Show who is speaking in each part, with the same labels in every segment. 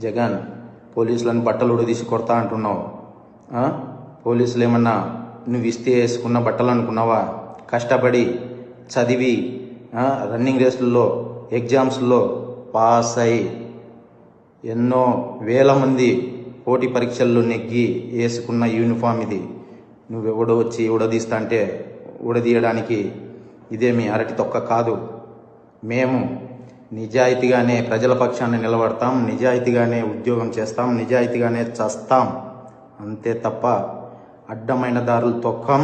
Speaker 1: జగన్ పోలీసులను బట్టలు ఉడదీసి కొడతా అంటున్నావు. పోలీసులు ఏమన్నా నువ్వు ఇస్తే వేసుకున్న బట్టలు అనుకున్నావా? కష్టపడి చదివి రన్నింగ్ రేసుల్లో ఎగ్జామ్స్లో పాస్ అయి ఎన్నో వేల మంది పోటీ పరీక్షల్లో నెగ్గి వేసుకున్న యూనిఫామ్ ఇది. నువ్వెవడో వచ్చి ఉడదీస్తా అంటే ఉడదీయడానికి ఇదేమి అరటి తొక్క కాదు. మేము నిజాయితీగానే ప్రజల పక్షాన్ని నిలబడతాం, నిజాయితీగానే ఉద్యోగం చేస్తాం, నిజాయితీగానే చస్తాం. అంతే తప్ప అడ్డమైన దారులు తొక్కం.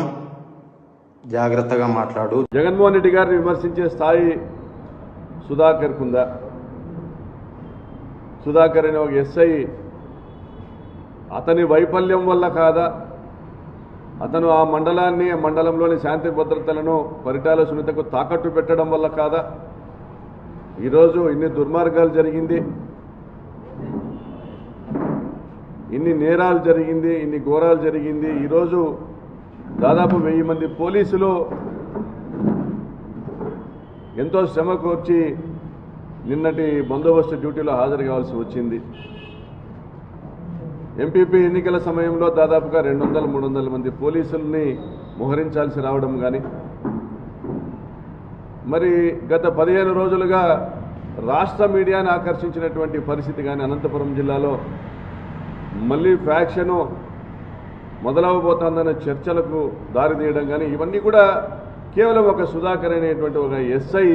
Speaker 1: జాగ్రత్తగా మాట్లాడు.
Speaker 2: జగన్మోహన్ రెడ్డి గారిని విమర్శించే స్థాయి సుధాకర్కు ఉందా? సుధాకర్ అనే ఒక ఎస్ఐ అతని వైఫల్యం వల్ల కాదా? అతను ఆ మండలంలోని శాంతి భద్రతలను పరిటాల సునీతకు తాకట్టు పెట్టడం వల్ల కాదా ఈరోజు ఇన్ని దుర్మార్గాలు జరిగింది, ఇన్ని నేరాలు జరిగింది, ఇన్ని ఘోరాలు జరిగింది? ఈరోజు దాదాపు 1000 మంది పోలీసులు ఎంతో శ్రమ కోర్చి నిన్నటి బందోబస్తు డ్యూటీలో హాజరు కావాల్సి వచ్చింది. ఎంపీపీ ఎన్నికల సమయంలో దాదాపుగా 200-300 మంది పోలీసుల్ని మోహరించాల్సి రావడం కానీ, మరి గత 15 రోజులుగా రాష్ట్ర మీడియాను ఆకర్షించినటువంటి పరిస్థితి కానీ, అనంతపురం జిల్లాలో మళ్ళీ ఫ్యాక్షను మొదలవబోతోందన్న చర్చలకు దారితీయడం కానీ, ఇవన్నీ కూడా కేవలం ఒక సుధాకర్ అనేటువంటి ఒక ఎస్ఐ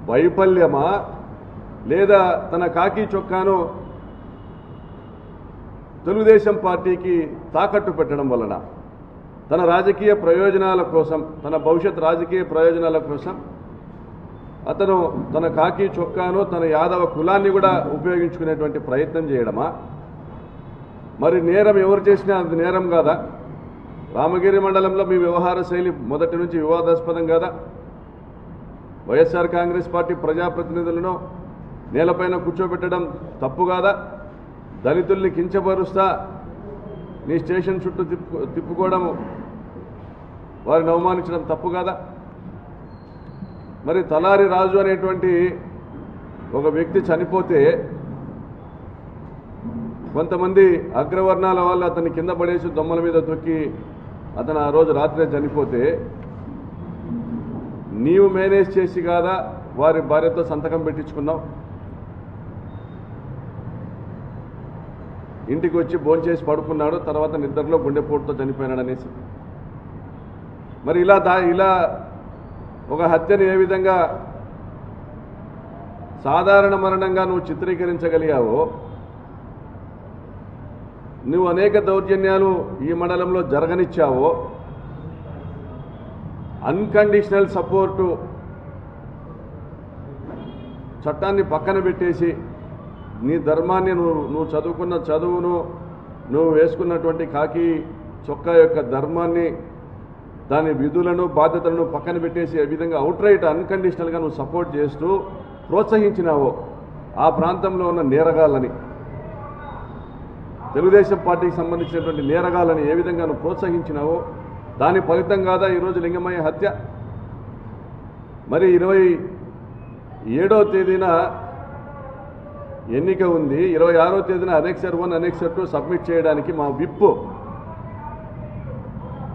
Speaker 2: వైఫల్యమా, లేదా తన కాకి చొక్కాను తెలుగుదేశం పార్టీకి తాకట్టు పెట్టడం వలన, తన రాజకీయ ప్రయోజనాల కోసం, తన భవిష్యత్ రాజకీయ ప్రయోజనాల కోసం అతను తన కాకి చొక్కాను, తన యాదవ కులాన్ని కూడా ఉపయోగించుకునేటువంటి ప్రయత్నం చేయడమా? మరి నేరం ఎవరు చేసినా అది నేరం కాదా? రామగిరి మండలంలో మీ వ్యవహార శైలి మొదటి నుంచి వివాదాస్పదం కాదా? వైఎస్ఆర్ కాంగ్రెస్ పార్టీ ప్రజాప్రతినిధులను నేలపైన కూర్చోబెట్టడం తప్పు కాదా? దళితుల్ని కించపరుస్తా నీ స్టేషన్ చుట్టూ తిప్పుకోవడం, వారిని అవమానించడం తప్పు కాదా? మరి తలారి రాజు అనేటువంటి ఒక వ్యక్తి చనిపోతే కొంతమంది అగ్రవర్ణాల వాళ్ళు అతన్ని కింద పడేసి దొమ్మల మీద తొక్కి అతను ఆ రోజు రాత్రే చనిపోతే నీవు మేనేజ్ చేసి కాదా వారి భార్యతో సంతకం పెట్టించుకున్నావు? ఇంటికి వచ్చి భోంచేసి పడుకున్నాడు, తర్వాత నిద్రలో గుండెపోటుతో చనిపోయినాడు అనేసి. మరి ఇలా ఒక హత్యను ఏ విధంగా సాధారణ మరణంగా నువ్వు చిత్రీకరించగలిగావో, నువ్వు అనేక దౌర్జన్యాలు ఈ మండలంలో జరగనిచ్చావో, అన్కండిషనల్ సపోర్టు చట్టాన్ని పక్కన పెట్టేసి నీ ధర్మాన్ని నువ్వు చదువుకున్న చదువును, నువ్వు వేసుకున్నటువంటి కాకి చొక్కా యొక్క ధర్మాన్ని, దాని విధులను బాధ్యతలను పక్కన పెట్టేసి ఏ విధంగా అవుట్రైట్ అన్కండిషనల్గా నువ్వు సపోర్ట్ చేస్తూ ప్రోత్సహించినావో ఆ ప్రాంతంలో ఉన్న నేరగాళ్ళని, తెలుగుదేశం పార్టీకి సంబంధించినటువంటి నేరగాళ్ళని ఏ విధంగా నువ్వు ప్రోత్సహించినావో దాని ఫలితం కాదా ఈరోజు లింగమయ్య హత్య? మరి 27వ తేదీన ఎన్నిక ఉంది, 26వ తేదీన అనెక్సర్ 1, అనెక్సర్ 2 సబ్మిట్ చేయడానికి మా విప్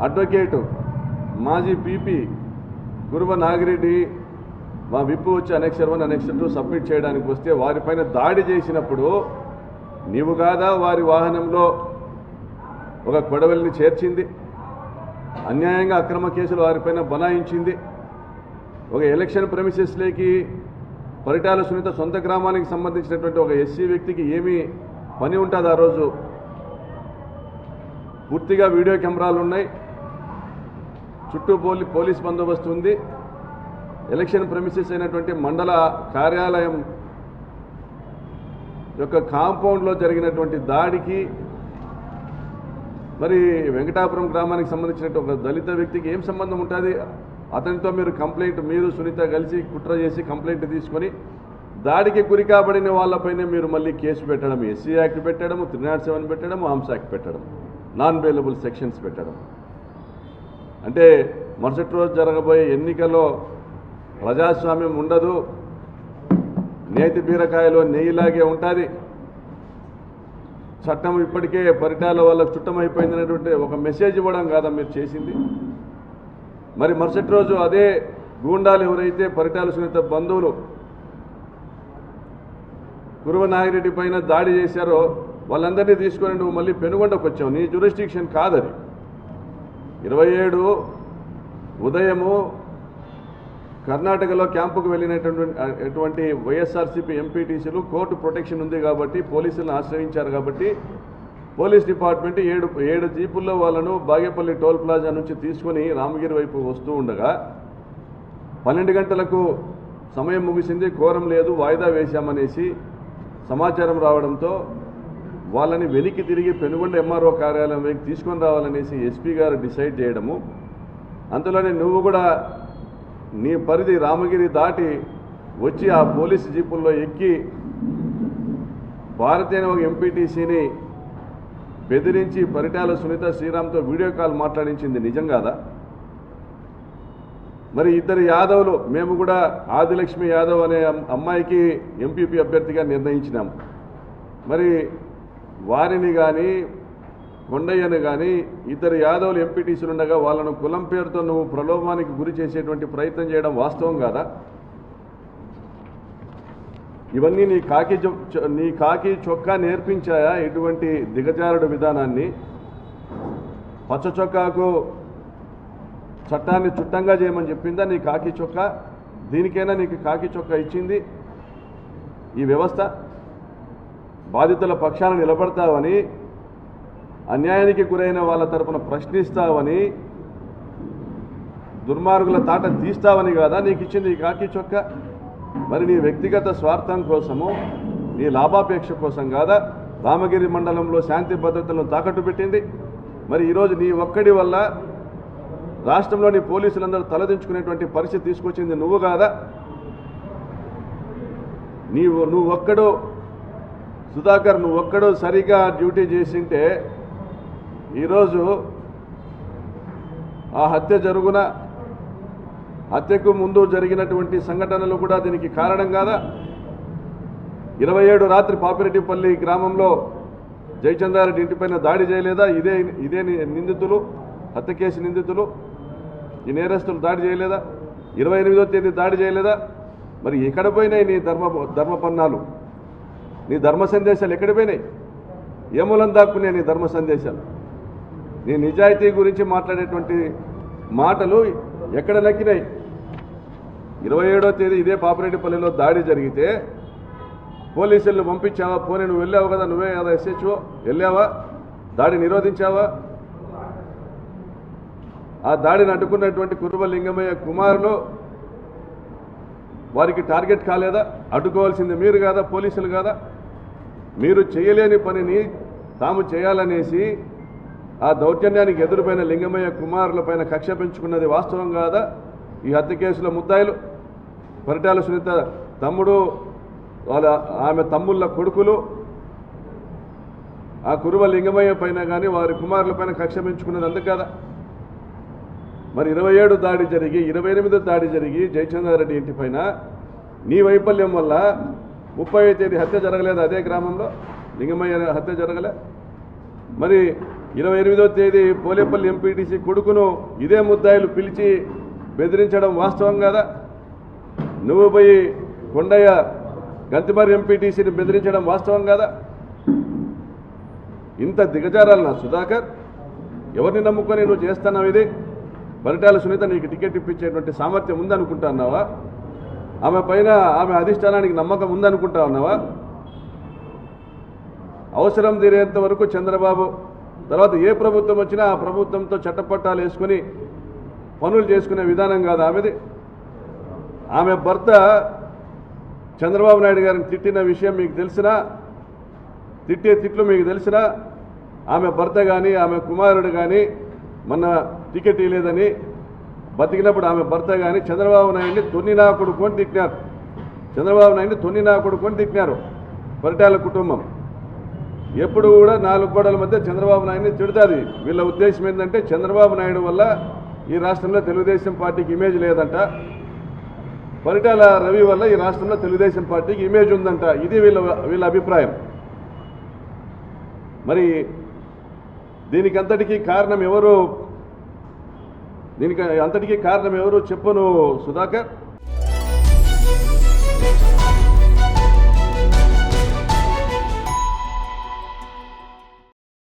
Speaker 2: అడ్వకేటు మాజీ పీపీ గురువ నాగిరెడ్డి మా విప్ వచ్చి అనెక్సర్ 1, అనెక్సర్ 2 సబ్మిట్ చేయడానికి వస్తే వారిపైన దాడి చేసినప్పుడు నీవు కాదా వారి వాహనంలో ఒక కొడవలిని చేర్చింది, అన్యాయంగా అక్రమ కేసులు వారిపైన బనాయించింది? ఒక ఎలక్షన్ ప్రెమిసెస్లోకి పరిటాల సునీత సొంత గ్రామానికి సంబంధించినటువంటి ఒక ఎస్సీ వ్యక్తికి ఏమీ పని ఉంటుంది? ఆ రోజు పూర్తిగా వీడియో కెమెరాలు ఉన్నాయి, చుట్టూ పోలీస్ బందోబస్తు ఉంది. ఎలక్షన్ ప్రెమిసెస్ అయినటువంటి మండల కార్యాలయం యొక్క కాంపౌండ్లో జరిగినటువంటి దాడికి మరి వెంకటాపురం గ్రామానికి సంబంధించినటువంటి ఒక దళిత వ్యక్తికి ఏం సంబంధం ఉంటుంది? అతనితో మీరు సునీత కలిసి కుట్ర చేసి కంప్లైంట్ తీసుకొని దాడికి గురి కాబడిన వాళ్ళపైనే మీరు మళ్ళీ కేసు పెట్టడం, ఎస్సీ యాక్ట్ పెట్టడం, 307 పెట్టడం, ఆర్మ్స్ యాక్ట్ పెట్టడం, నాన్ బెయిలబుల్ సెక్షన్స్ పెట్టడం. అంటే మరుసటి రోజు జరగబోయే ఎన్నికల్లో ప్రజాస్వామ్యం ఉండదు, నేతి బీరకాయలో నెయ్యిలాగే ఉంటుంది. చట్టం ఇప్పటికే పరిటాల వాళ్ళకు చుట్టమైపోయింది అనేటువంటి ఒక మెసేజ్ ఇవ్వడం కాదా మీరు చేసింది? మరి మరుసటి రోజు అదే గూండాలు ఎవరైతే పరిటాల సునీత బంధువులు కురువ నాగిరెడ్డి పైన దాడి చేశారో వాళ్ళందరినీ తీసుకొని నువ్వు మళ్ళీ పెనుగొండకు వచ్చావు. నీ జ్యూరిస్డిక్షన్ కాదది. 27 ఉదయము కర్ణాటకలో క్యాంపుకు వెళ్ళినటువంటి వైఎస్ఆర్సీపీ ఎంపీటీసీలు కోర్టు ప్రొటెక్షన్ ఉంది కాబట్టి పోలీసులను ఆశ్రయించారు కాబట్టి పోలీస్ డిపార్ట్మెంట్ 7 జీపుల్లో వాళ్ళను బాగేపల్లి టోల్ ప్లాజా నుంచి తీసుకొని రామగిరి వైపు వస్తూ ఉండగా 12 గంటలకు సమయం ముగిసింది, కోరం లేదు, వాయిదా వేశామనేసి సమాచారం రావడంతో వాళ్ళని వెనక్కి తిరిగి పెనుగొండ ఎంఆర్ఓ కార్యాలయం వైపు తీసుకొని రావాలనేసి ఎస్పీ గారు డిసైడ్ చేయడము. అంతలోనే నువ్వు కూడా నీ పరిధి రామగిరి దాటి వచ్చి ఆ పోలీసు జీపుల్లో ఎక్కి భారతి అనే ఒక ఎంపీటీసీని బెదిరించి పరిటాల సునీత శ్రీరామ్తో వీడియో కాల్ మాట్లాడించింది నిజం కాదా? మరి 2 యాదవులు, మేము కూడా ఆదిలక్ష్మి యాదవ్ అనే అమ్మాయికి ఎంపీపీ అభ్యర్థిగా నిర్ణయించినాం. మరి వారిని కానీ కొండయ్యను కానీ 2 యాదవులు ఎంపీటీసీలు ఉండగా వాళ్ళను కులం పేరుతో నువ్వు ప్రలోభానికి గురి చేసేటువంటి ప్రయత్నం చేయడం వాస్తవం కాదా? ఇవన్నీ నీ కాకి చొక్కా నేర్పించాయా ఇటువంటి దిగజారుడు విధానాన్ని? పచ్చ చొక్కాకు చట్టాన్ని చుట్టంగా చేయమని చెప్పిందా నీ కాకి చొక్కా? దీనికైనా నీకు కాకి చొక్కా ఇచ్చింది ఈ వ్యవస్థ? బాధితుల పక్షాన నిలబడతావని, అన్యాయానికి గురైన వాళ్ళ తరపున ప్రశ్నిస్తావని, దుర్మార్గుల తాట తీస్తావని కాదా నీకు ఇచ్చింది ఈ కాకి చొక్కా? మరి నీ వ్యక్తిగత స్వార్థం కోసము, నీ లాభాపేక్ష కోసం కాదా రామగిరి మండలంలో శాంతి భద్రతలను తాకట్టు పెట్టింది? మరి ఈరోజు నీ ఒక్కడి వల్ల రాష్ట్రంలోని పోలీసులందరూ తలదించుకునేటువంటి పరిస్థితి తీసుకొచ్చింది నువ్వు కాదా? నువ్వు ఒక్కడు సుధాకర్, నువ్వు ఒక్కడు సరిగా డ్యూటీ చేసింటే ఈరోజు ఆ హత్యకు ముందు జరిగినటువంటి సంఘటనలు కూడా దీనికి కారణం కాదా? 27 రాత్రి పాపిరెడ్డిపల్లి గ్రామంలో జయచంద్రారెడ్డి ఇంటిపైన దాడి చేయలేదా? ఇదే నిందితులు, హత్య కేసు నిందితులు, ఈ నేరస్తులు దాడి చేయలేదా? 28వ తేదీ దాడి చేయలేదా? మరి ఎక్కడ పోయినాయి నీ ధర్మపన్నాలు, నీ ధర్మ సందేశాలు ఎక్కడ పోయినాయి? ఏ మూలం దాక్కున్నాయి నీ ధర్మ సందేశాలు? నీ నిజాయితీ గురించి మాట్లాడేటువంటి మాటలు ఎక్కడ నక్కినాయి? 27వ తేదీ ఇదే పాపిరెడ్డిపల్లిలో దాడి జరిగితే పోలీసులను పంపించావా? పోనీ నువ్వు వెళ్ళావు కదా, నువ్వే కదా ఎస్హెచ్ఓ, వెళ్ళావా? దాడి నిరోధించావా? ఆ దాడిని అడ్డుకున్నటువంటి కురువ లింగమయ్య కుమారులు వారికి టార్గెట్ కాలేదా? అడ్డుకోవాల్సింది మీరు కాదా, పోలీసులు కాదా? మీరు చేయలేని పనిని తాము చేయాలనేసి ఆ దౌర్జన్యానికి ఎదురుపైన లింగమయ్య కుమారులపైన కక్ష పెంచుకున్నది వాస్తవం కాదా? ఈ హత్య కేసులో ముద్దాయిలు పరిటాల సునీత తమ్ముడు, ఆమె తమ్ముళ్ళ కొడుకులు ఆ కురువ లింగమయ్య పైన కానీ వారి కుమారులపైన కక్ష పెంచుకున్నది అందుకు కదా? మరి 27 దాడి జరిగి 28 దాడి జరిగి జయచంద్రారెడ్డి ఇంటిపైన నీ వైఫల్యం వల్ల 30వ తేదీ హత్య జరగలేదు అదే గ్రామంలో, లింగమయ్య హత్య జరగలే? మరి 28వ తేదీ పోలేపల్లి ఎంపీటీసీ కొడుకును ఇదే ముద్దాయిలు పిలిచి బెదిరించడం వాస్తవం కదా? నువ్వు పోయి కొండయ్య గంతిమరి ఎంపీటీసీని బెదిరించడం వాస్తవం కదా? ఇంత దిగజారాలనా సుధాకర్? ఎవరిని నమ్ముకొని నువ్వు చేస్తున్నావు ఇది? పరిటాల సునీత నీకు టికెట్ ఇప్పించేటువంటి సామర్థ్యం ఉందనుకుంటున్నావా? ఆమె పైన ఆమె అధిష్టానానికి నమ్మకం ఉందనుకుంటా ఉన్నావా? అవసరం తీరేంత వరకు చంద్రబాబు తర్వాత ఏ ప్రభుత్వం వచ్చినా ఆ ప్రభుత్వంతో చట్టపట్టాలు వేసుకుని పనులు చేసుకునే విధానం కాదు ఆమెది. ఆమె భర్త చంద్రబాబు నాయుడు గారిని తిట్టిన విషయం మీకు తెలిసినా, తిట్టే తిట్లు మీకు తెలిసినా, ఆమె భర్త కానీ ఆమె కుమారుడు కానీ మొన్న టికెట్ ఇవ్వలేదని బతికినప్పుడు ఆమె భర్త కానీ చంద్రబాబు నాయుడిని తొన్ని నా కొడుకు అని తిట్టినారు. చంద్రబాబు నాయుడిని తొన్ని నా కొడుకు అని తిట్టినారు పరిటాల కుటుంబం. ఎప్పుడు కూడా 4 గోడల మధ్య చంద్రబాబు నాయుడిని తిడుతుంది. వీళ్ళ ఉద్దేశం ఏంటంటే చంద్రబాబు నాయుడు వల్ల ఈ రాష్ట్రంలో తెలుగుదేశం పార్టీకి ఇమేజ్ లేదంట, పరిటాల రవి వల్ల ఈ రాష్ట్రంలో తెలుగుదేశం పార్టీకి ఇమేజ్ ఉందంట. ఇది వీళ్ళ అభిప్రాయం. మరి దీనికి అంతటికీ కారణం ఎవరు? దీనికి అంతటికీ కారణం ఎవరు చెప్పను సుధాకర్.